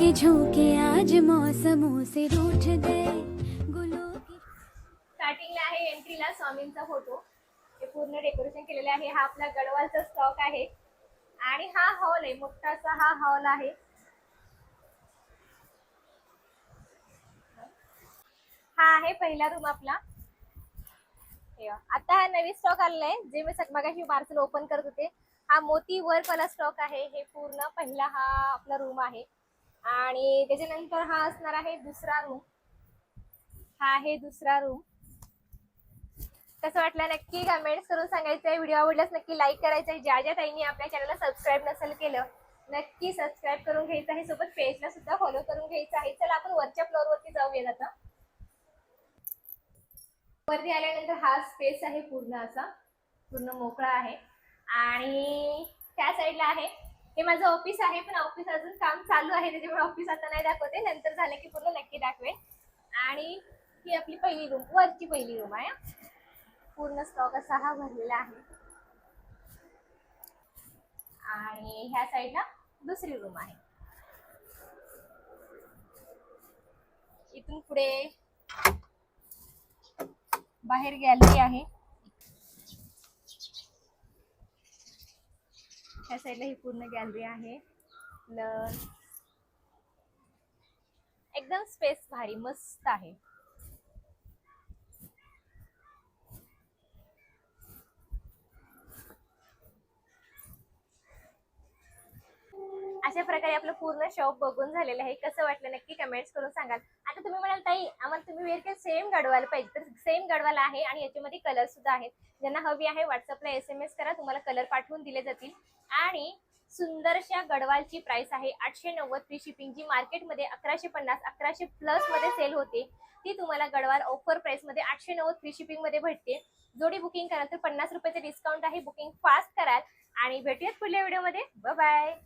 के झोंके आज मौसमों से रूठ गए गुलों की। स्टार्टिंगला आहे एंट्रीला स्वामींचा फोटो, हे पूर्ण डेकोरेशन केलेले आहे. हा आपला गडवालचा स्टॉक आहे आणि हा हॉल आहे, मोठासा हा हॉल आहे. हा आहे पहिला रूम आपला. आता हा नवीन स्टॉक आलेला आहे, जे मी मगाशी पार्सल ओपन करत होते. हा मोती वर्क वाला स्टॉक आहे. हे पूर्ण पहिला हा आपला रूम आहे आणि त्याच्यानंतर हा असणार आहे दुसरा रूम. हा आहे दुसरा रूम. कसं वाटलं नक्की कमेंट्स करून सांगायचं आहे. व्हिडिओ आवडल्यास नक्की लाईक करायचं आहे. ज्या ज्या ताईंनी आपल्या चॅनलला सबस्क्राईब नसेल केलं नक्की सबस्क्राईब करून घ्यायचं आहे. सोबत पेजला सुद्धा फॉलो करून घ्यायचं आहे. चला आपण वरच्या फ्लोअरवरती जाऊया. आता वरती आल्यानंतर हा स्पेस आहे पूर्ण असा, पूर्ण मोकळा आहे आणि त्या साईडला आहे हे माझं ऑफिस आहे. पण ऑफिस अजून काम चालू आहे, त्याच्यामुळे ऑफिस आता नाही दाखवते, नंतर झालं की पूर्ण नक्की दाखवेन. आणि ही आपली पहिली रूम, वरची पहिली रूम आहे. पूर्ण स्टॉक असा हा भरलेला आहे आणि ह्या साईडला दुसरी रूम आहे. इथून पुढे बाहेर गॅलरी आहे. ह्या साईडला ही पूर्ण गॅलरी आहे. एकदम स्पेस भारी मस्त आहे. अशा प्रकारे आपलं पूर्ण शॉप बघून झालेलं आहे. कसं वाटलं नक्की कमेंट्स करून सांगाल. आता तुम्ही म्हणाल ताई आम्हाला तुम्ही वेअर केलं सेम गडवाल पाहिजे, तर सेम गडवाल आहे आणि याच्यामध्ये कलर सुद्धा आहेत. ज्यांना हवी आहे व्हॉट्सअपला SMS करा, तुम्हाला कलर पाठवून दिले जातील. आणि सुंदरशा गडवालची प्राइस आहे 890 फ्री शिपिंग. जी मार्केटमध्ये 1150 1100 प्लस मध्ये सेल होते, ती तुम्हाला गडवाल ऑफर प्राइस मध्ये 890 फ्री शिपिंग मध्ये भेटते. जोडी बुकिंग कराल तर 50 रुपयाचे डिस्काउंट आहे. बुकिंग फास्ट कराल आणि भेटूयात पुढल्या व्हिडिओमध्ये. Bye bye.